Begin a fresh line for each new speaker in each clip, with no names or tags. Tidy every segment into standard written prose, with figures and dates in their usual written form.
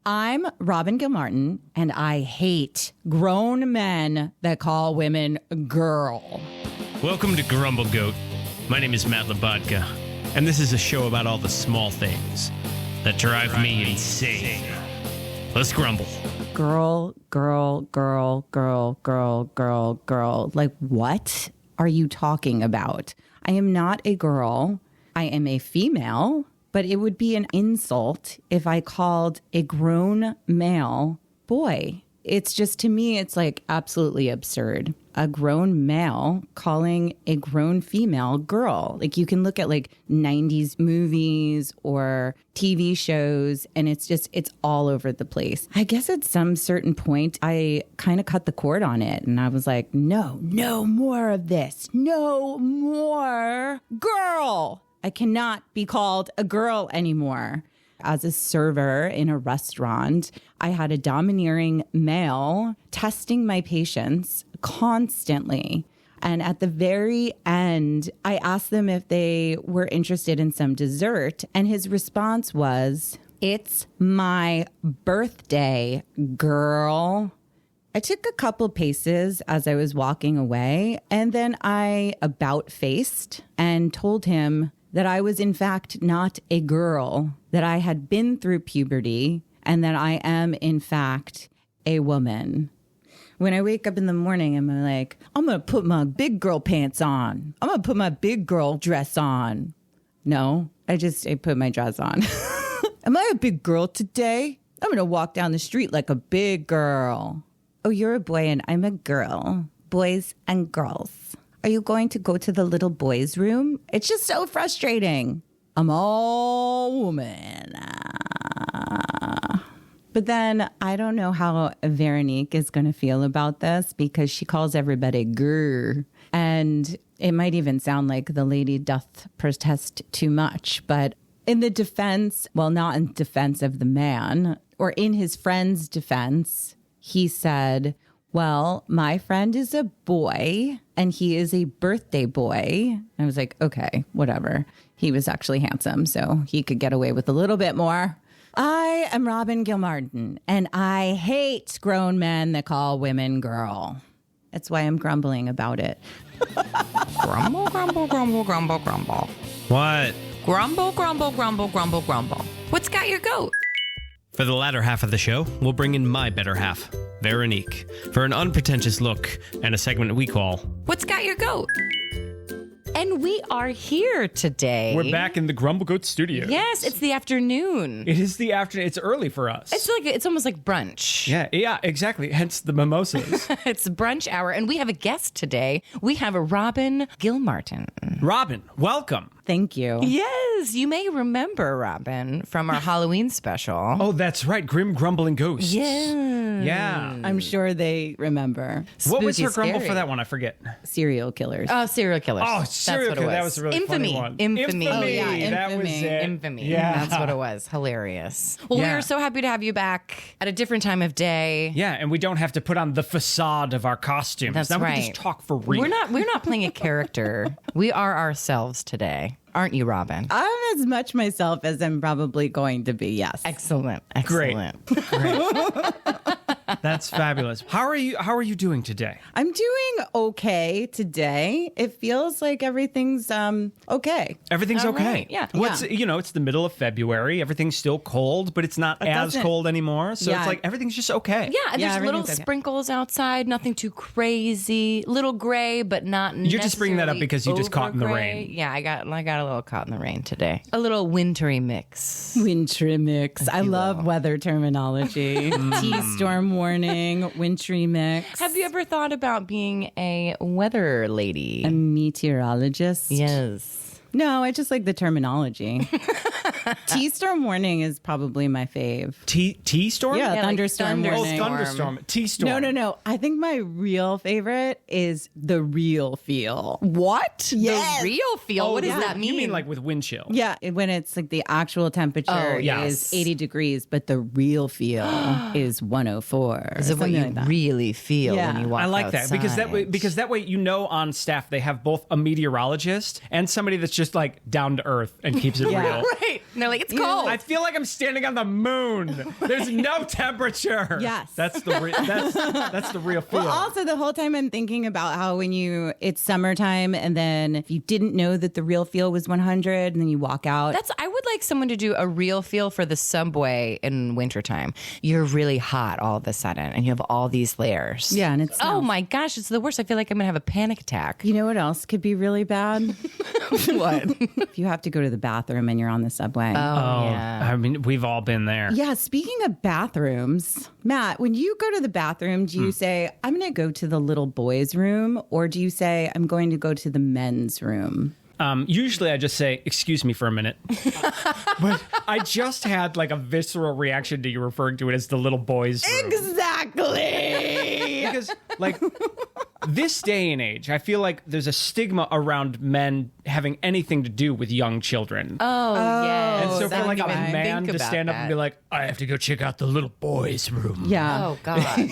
I'm Robin Gilmartin, and I hate grown men that call women girl.
Welcome to Grumble Goat. My name is Matt Labodka, and this is a show about all the small things that drive me insane. Let's grumble.
Girl, girl, girl, girl, girl, girl, girl. Like, what are you talking about? I am not a girl. I am a female. But it would be an insult if I called a grown male boy. It's just, to me, it's like absolutely absurd. A grown male calling a grown female girl. Like, you can look at like 90s movies or TV shows, and it's all over the place. I guess at some certain point, I kind of cut the cord on it. And I was like, no more of this. No more girl. I cannot be called a girl anymore. As a server in a restaurant, I had a domineering male testing my patience constantly. And at the very end, I asked them if they were interested in some dessert. And his response was, "It's my birthday, girl." I took a couple paces as I was walking away, and then I about-faced and told him that I was in fact not a girl, that I had been through puberty, and that I am in fact a woman. When I wake up in the morning, I'm like, I'm going to put my big girl pants on. I'm going to put my big girl dress on. No, I put my dress on. Am I a big girl today? I'm going to walk down the street like a big girl. Oh, you're a boy and I'm a girl. Boys and girls. Are you going to go to the little boys' room? It's just so frustrating. I'm all woman. But then I don't know how Veronique is going to feel about this because she calls everybody grr. And it might even sound like the lady doth protest too much. But in the defense, well, not in defense of the man, or in his friend's defense, he said, well, my friend is a boy and he is a birthday boy. I was like, okay, whatever. He was actually handsome, so he could get away with a little bit more. I am Robin Gilmartin, and I hate grown men that call women girl. That's why I'm grumbling about it.
Grumble, grumble, grumble, grumble, grumble.
What?
Grumble, grumble, grumble, grumble, grumble. What's got your goat?
For the latter half of the show, we'll bring in my better half, Veronique, for an unpretentious look and a segment we call
What's got your goat? And we are here today.
We're back in the Grumble Goat studios.
Yes, it's the afternoon.
It is the afternoon. It's early for us.
It's almost like brunch.
Yeah, exactly. Hence the mimosas.
It's brunch hour, and we have a guest today. We have a Robin Gilmartin.
Robin, welcome.
Thank you.
Yes, you may remember Robin from our Halloween special.
Oh, that's right. Grim Grumbling Ghosts. Yeah.
I'm sure they remember.
What was
Spooky
her grumble
scary.
for that one? I forget.
Serial killers.
Oh, serial killers.
Oh,
That's
serial
what it
killer. That
was.
was a really
Infamy.
funny one.
Infamy.
Oh, yeah,
That was
infamy.
it.
Infamy.
Yeah.
That's what it was. Hilarious. Well, we
Yeah.
are so happy to have you back at a different time of day.
Yeah, and we don't have to put on the facade of our costumes.
That's
now
right.
we can just talk for real.
We're not playing a character. We are ourselves today. Aren't you, Robin?
I'm as much myself as I'm probably going to be, yes.
Excellent.
Great.
Excellent.
That's fabulous. How are you doing today?
I'm doing okay today. It feels like everything's okay.
Everything's
All
okay.
right, yeah.
What's it's the middle of February. Everything's still cold, but it's not as
doesn't-
cold anymore. So
Yeah.
it's like everything's just okay.
Yeah, and
Yeah,
there's little
everything's okay.
sprinkles outside, nothing too crazy. Little gray, but not
You're just bringing that up
necessarily
because you just caught in the
over
rain.
gray. Yeah, I got a little caught in the rain today. A little wintry mix.
Wintry mix. I love weather terminology. Tea storm warning, wintry mix.
Have you ever thought about being a weather lady?
A meteorologist?
Yes.
No, I just like the terminology. Tea storm warning is probably my fave.
Tea storm?
Yeah,
like
thunderstorm warning.
Oh, thunderstorm. Tea storm.
No. I think my real favorite is the real feel.
What?
Yes.
The real feel? What does
yeah.
that mean?
You mean like with wind chill?
Yeah, when it's like the actual temperature
Oh,
yes.
is 80 degrees, but the real feel is 104.
Is it what
something
you
like that.
really feel
Yeah.
when you walk
I like
outside?
that because that way on staff they have both a meteorologist and somebody that's just like down to earth and keeps it
Yeah.
real.
Right. And they're like, it's cold.
I feel like I'm standing on the moon. There's no temperature.
Yes.
That's the real feel.
Well, also the whole time I'm thinking about how it's summertime, and then if you didn't know that the real feel was 100, and then you walk out.
I would like someone to do a real feel for the subway in wintertime. You're really hot all of a sudden, and you have all these layers.
Yeah, and it's
Oh my gosh, it's the worst. I feel like I'm gonna have a panic attack.
You know what else could be really bad?
What?
If you have to go to the bathroom and you're on the subway.
Yeah.
I mean, we've all been there.
Yeah, speaking of bathrooms, Matt, when you go to the bathroom, do you say, I'm going to go to the little boys' room, or do you say, I'm going to go to the men's room?
Usually I just say, excuse me for a minute. But I just had like a visceral reaction to you referring to it as the little boys' room.
Exactly.
Because like this day and age, I feel like there's a stigma around men having anything to do with young children.
Yeah.
And so for like a
I
man
think
to
about
stand up and
that.
be like, I have to go check out the little boys' room.
Yeah.
Oh God.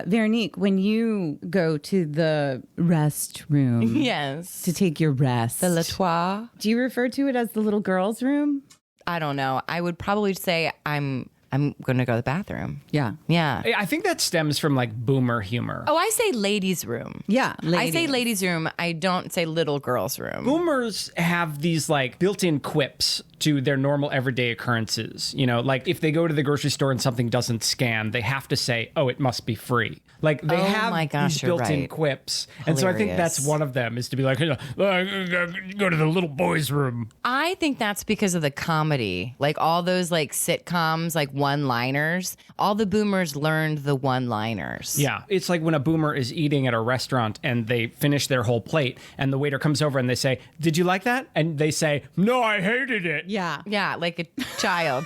Veronique, when you go to the restroom
Yes.
to take your rest,
The latois.
do you refer to it as the little girl's room?
I don't know. I would probably say I'm going to go to the bathroom.
Yeah.
Yeah.
I think that stems from like boomer humor.
Oh, I say ladies' room.
Yeah.
I say ladies' room. I don't say little girls' room.
Boomers have these like built-in quips to their normal everyday occurrences. You know, like if they go to the grocery store and something doesn't scan, they have to say, oh, it must be free. Like they
Oh
have
my gosh,
these
you're
built-in
right.
quips. And so I think that's
Hilarious.
one of them is to be like, go to the little boys' room.
I think that's because of the comedy. Like all those like sitcoms, like one-liners. All the boomers learned the one-liners.
Yeah. It's like when a boomer is eating at a restaurant and they finish their whole plate and the waiter comes over and they say, did you like that? And they say, no, I hated it.
Yeah.
Yeah, like a child.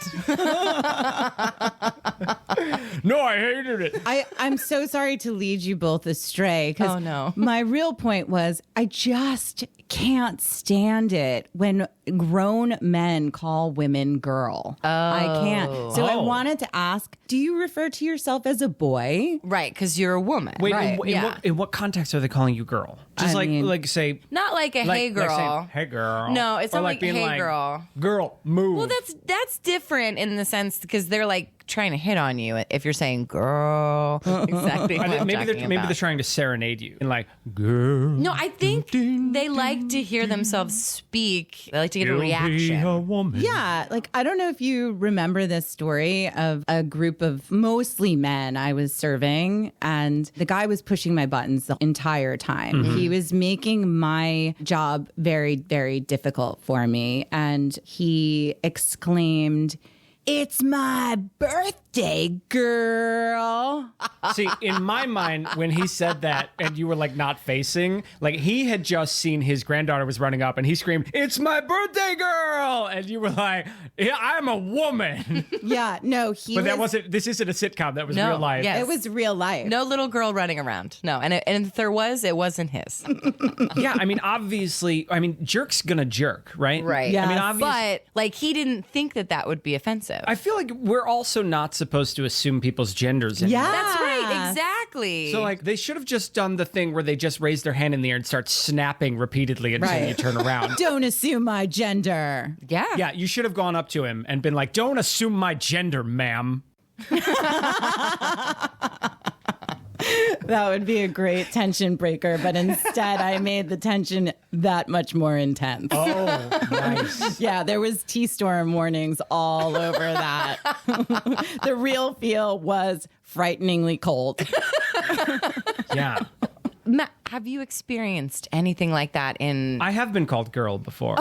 No, I hated it.
I'm so sorry to lead you both astray. 'Cause
Oh, no.
my real point was I just can't stand it when grown men call women girl. I can't. So I
Oh.
wanted to ask, do you refer to yourself as a boy?
Right, because you're a woman.
Wait,
right.
in what context are they calling you girl? Just
I mean-
like say,
Not like a
like,
hey
like
girl.
saying, hey girl.
No, it's
Or
not like,
being
hey girl.
Girl, move.
Well, that's different in the sense because they're like trying to hit on you. If you're saying girl, exactly. What I'm
maybe
talking
they're
about.
trying to serenade you and like girl.
No, I think they like to hear themselves speak. They like to get a
you'll
reaction.
Be a woman.
Yeah, like I don't know if you remember this story of a group of mostly men I was serving, and the guy was pushing my buttons the entire time. He was making my job very, very difficult for me, and he exclaimed, "It's my birthday, girl."
See, in my mind, when he said that and you were like not facing, like he had just seen his granddaughter was running up and he screamed, "It's my birthday, girl!" And you were like, yeah, I'm a woman.
Yeah, no, he
But
was,
that wasn't, this isn't a sitcom, that was
No,
real life.
yes.
it was real life.
No little girl running around. No, and if there was, it wasn't his.
Yeah, I mean, obviously, jerk's gonna jerk, right?
Right.
Yeah.
I mean, obviously.
But like he didn't think that would be offensive.
I feel like we're also not supposed to assume people's genders anymore.
Yeah.
That's right. Exactly.
So, like, they should have just done the thing where they just raise their hand in the air and start snapping repeatedly until
Right.
you turn around.
Don't assume my gender.
yeah.
Yeah, you should have gone up to him and been like, "Don't assume my gender, ma'am."
That would be a great tension breaker, but instead I made the tension that much more intense.
Oh, nice.
Yeah, there was T-storm warnings all over that. The real feel was frighteningly cold.
Yeah.
Matt, have you experienced anything like that in?
I have been called girl before.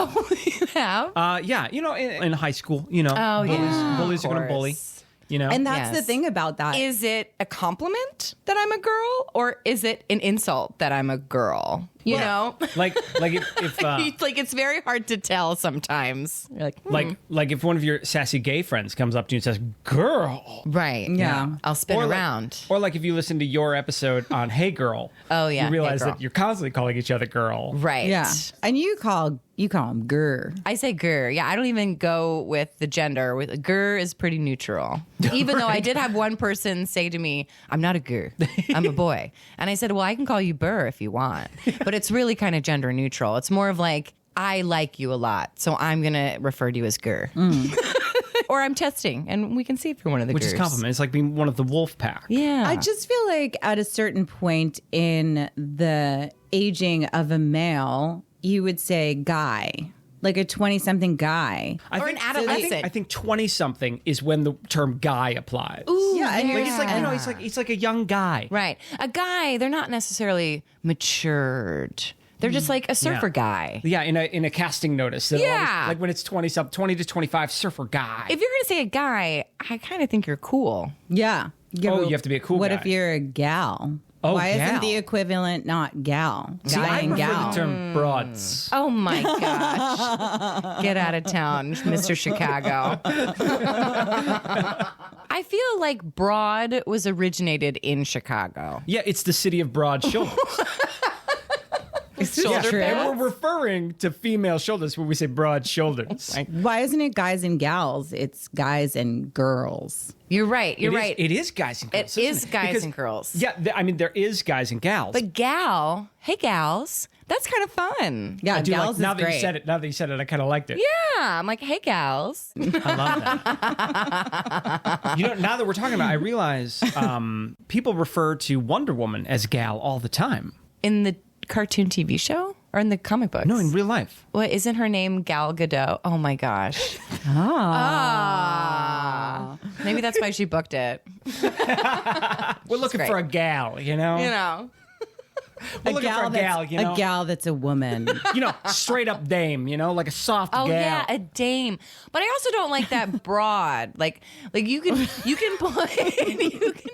You have.
Yeah, in high school,
Oh, yeah.
bullies are going to bully,
course.
And that's the
Yes.
thing about that.
Is it a compliment that I'm a girl, or is it an insult that I'm a girl? You know,
like if
it's like it's very hard to tell sometimes. You're like,
like if one of your sassy gay friends comes up to you and says, "Girl,"
right?
Yeah.
I'll spin
Or like-
around.
or like if you listen to your episode on Hey Girl,
Oh, yeah,
you realize
Hey Girl.
that you're constantly calling each other girl.
Right.
Yeah. And you call him grr.
I say gur. Yeah, I don't even go with the gender. With gur is pretty neutral. Even though I did have one person say to me, "I'm not a gur. I'm a boy." And I said, "Well, I can call you burr if you want." But it's really kind of gender neutral. It's more of like I like you a lot, so I'm going to refer to you as Gur. Or I'm testing, and we can see if you're one of the
Which is
Gurs.
compliment. It's like being one of the wolf pack.
Yeah.
I just feel like at a certain point in the aging of a male, you would say guy, like a 20-something guy.
Or an adolescent.
I think 20-something is when the term guy applies.
Ooh,
Yeah, and
Like, it's like, you know, he's like a young guy.
Right. A guy, they're not necessarily matured. They're just like a surfer guy.
Yeah, in a casting notice.
Yeah.
Like when it's 20 to 25, surfer guy.
If you're going to say a guy, I kind of think you're cool.
Yeah.
Oh, you have to be a cool
What
guy.
if you're a gal?
Oh,
Why
gal.
isn't the equivalent not gal?
See,
Guy
I
and
prefer
gal.
the term broads.
Oh my gosh. Get out of town, Mr. Chicago. I feel like broad was originated in Chicago.
Yeah, it's the city of broad shoulders.
Shoulder
true.
pads?
And we're referring to female shoulders when we say broad shoulders.
Why isn't it guys and gals? It's guys and girls.
You're right. You're right.
It is guys and girls.
It is
isn't
guys
Because-
and girls.
Yeah, I mean, there is guys and gals.
But gal, hey gals, that's kind of fun.
Yeah,
I do
gals
like,
is
now
great.
that you said it, I kind of liked it.
Yeah, I'm like, hey gals.
I love that. You know, now that we're talking about it, I realize people refer to Wonder Woman as gal all the time.
In the cartoon TV show or in the comic books?
No, in real life.
What, isn't her name Gal Gadot? Oh my gosh. Ah. Maybe that's why she booked it.
We're looking
great.
for a gal, you know?
You know.
We're looking for a gal, you know?
A gal that's a woman.
You know, straight up dame, you know, like a soft
Oh
gal.
yeah, a dame. But I also don't like that broad. Like you can put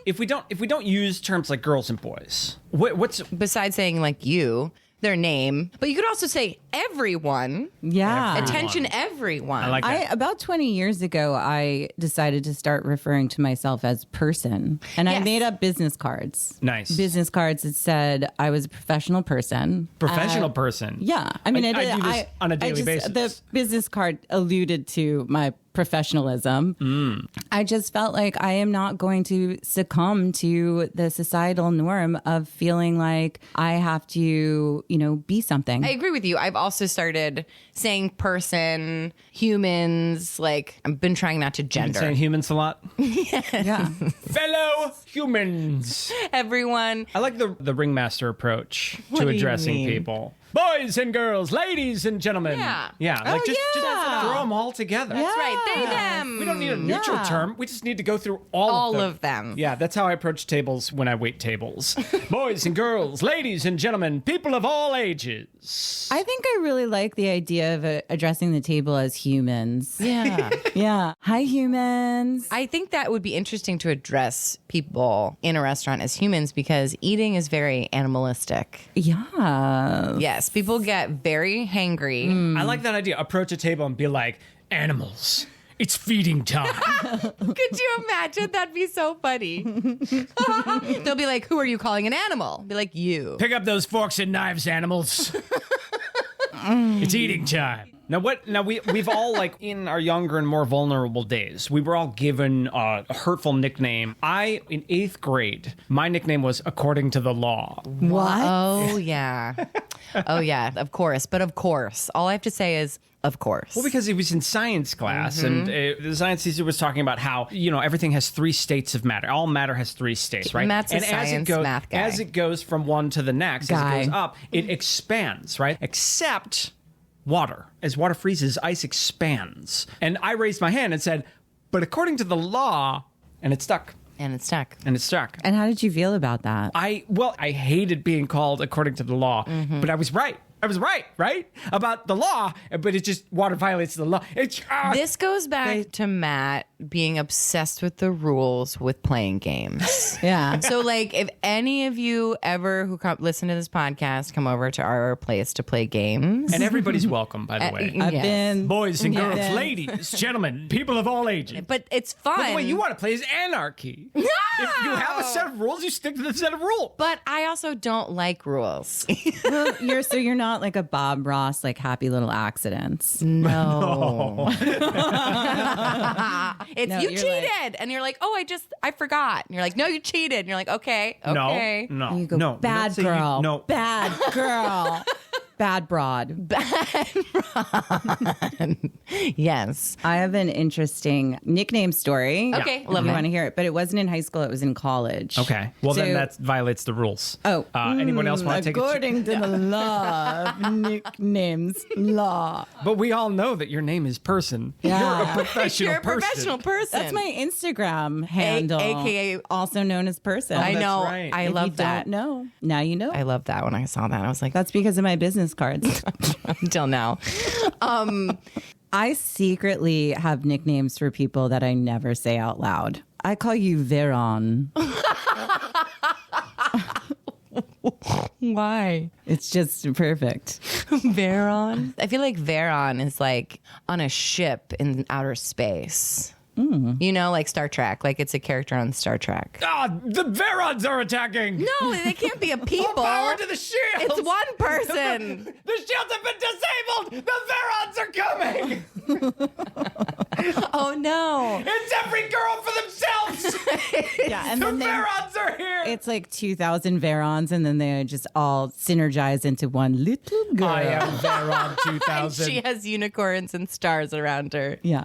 If we don't use terms like girls and boys, what's
besides saying like you, their name, but you could also say everyone.
Yeah.
Attention everyone.
I like that.
About 20 years ago, I decided to start referring to myself as person. And I
Yes.
made up business cards.
Nice.
Business cards that said I was a professional person.
Professional person.
Yeah. I mean,
I do this on a daily basis.
The business card alluded to my professionalism. I just felt like I am not going to succumb to the societal norm of feeling like I have to, be something.
I agree with you. I've also started saying person, humans. Like I've been trying not to
Been
gender
saying humans a lot.
yeah.
Fellow humans.
everyone.
I like the ringmaster approach
What
to
do you
addressing
mean?
people. Boys and girls, ladies and gentlemen.
Yeah.
Yeah. Like just
yeah.
throw them all together.
That's right. They, them.
We don't need a neutral
Yeah.
term. We just need to go through all
all
of them.
of them.
Yeah, that's how I approach tables when I wait tables. Boys and girls, ladies and gentlemen, people of all ages.
I think I really like the idea of addressing the table as humans.
Yeah.
Yeah. Hi, humans.
I think that would be interesting to address people in a restaurant as humans because eating is very animalistic.
Yeah.
Yes, people get very hangry.
I like that idea. Approach a table and be like, animals, it's feeding time.
Could you imagine? That'd be so funny. They'll be like, who are you calling an animal? Be like, you.
Pick up those forks and knives, animals. It's eating time. Now we've all, like, in our younger and more vulnerable days, we were all given a hurtful nickname. In 8th grade, my nickname was According to the Law.
What?
Oh, yeah. Oh, yeah, of course. But of course. All I have to say is, of course.
Well, because it was in science class, and the science teacher was talking about how, everything has 3 states of matter. All matter has 3 states, right?
Matt's a
and
science math guy.
as it goes from one to the next,
Guy.
as it goes up, it expands, right? Except water. As water freezes, ice expands. And I raised my hand and said, but according to the law, and it stuck.
And it's stuck.
And it stuck.
And how did you feel about that?
I hated being called according to the law, but I was right. I was right? About the law, but it just, water violates the law.
This goes back to Matt being obsessed with the rules with playing games.
Yeah.
So, like, if any of you ever who listen to this podcast come over to our place to play games,
And everybody's welcome, by the way.
I've
yes.
been.
Boys and girls,
Yeah.
ladies, gentlemen, people of all ages.
But it's fun.
But the way you want to play is anarchy. If you have a set of rules, you stick to the set of rules.
But I also don't like rules.
Well, you're not like a Bob Ross, like happy little accidents.
No. It's
No,
you
you're
cheated.
like-
And you're like, oh, I forgot. And you're like, no, you cheated. And you're like, okay.
No,
Okay.
no,
You go,
no.
bad
You don't say
girl.
no.
Bad girl. Bad broad.
Yes.
I have an interesting nickname story.
Okay,
If
love
you
it.
want to hear it, but it wasn't in high school. It was in college.
Okay. Well, then
So-
that violates the rules.
Oh,
Anyone else want to take a
according to the law of nicknames law.
But we all know that your name is Person.
Yeah.
You're a professional
You're a
person.
professional person.
That's my Instagram handle,
AKA
also known as Person.
I
that's
know.
right.
I
If
love
you
that.
Don't know. Now you know.
I love that when I saw that. I was like,
That's because of my business cards.
until now.
I secretly have nicknames for people that I never say out loud. I call you Veron.
Why?
It's just perfect.
Veron? I feel like Veron is like on a ship in outer space. You know, like Star Trek. Like it's a character on Star Trek.
Ah, the Verons are attacking.
No, they can't be a people.
More power to the shields.
It's one person.
The shields have been disabled. The Verons are coming.
Oh no.
It's every girl for themselves.
Yeah, and
The
then
Verons are here.
it's like 2,000 Verons, and then they just all synergize into one little girl.
I am Veron
And
2000.
she has unicorns and stars around her.
Yeah.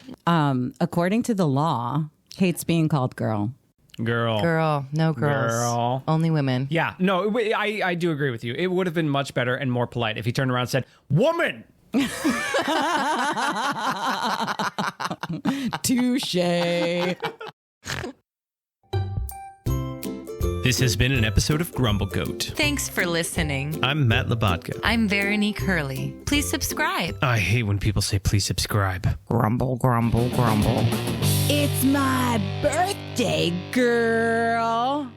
According to the law, hates being called girl.
Girl.
Girl, no girls.
Girl.
Only women.
Yeah, no, I do agree with you. It would have been much better and more polite if he turned around and said, "Woman."
Touche.
This has been an episode of Grumble Goat.
Thanks for listening.
I'm Matt Labatka.
I'm Veronique Hurley. Please subscribe.
I hate when people say please subscribe.
Grumble, grumble, grumble.
It's my birthday, girl.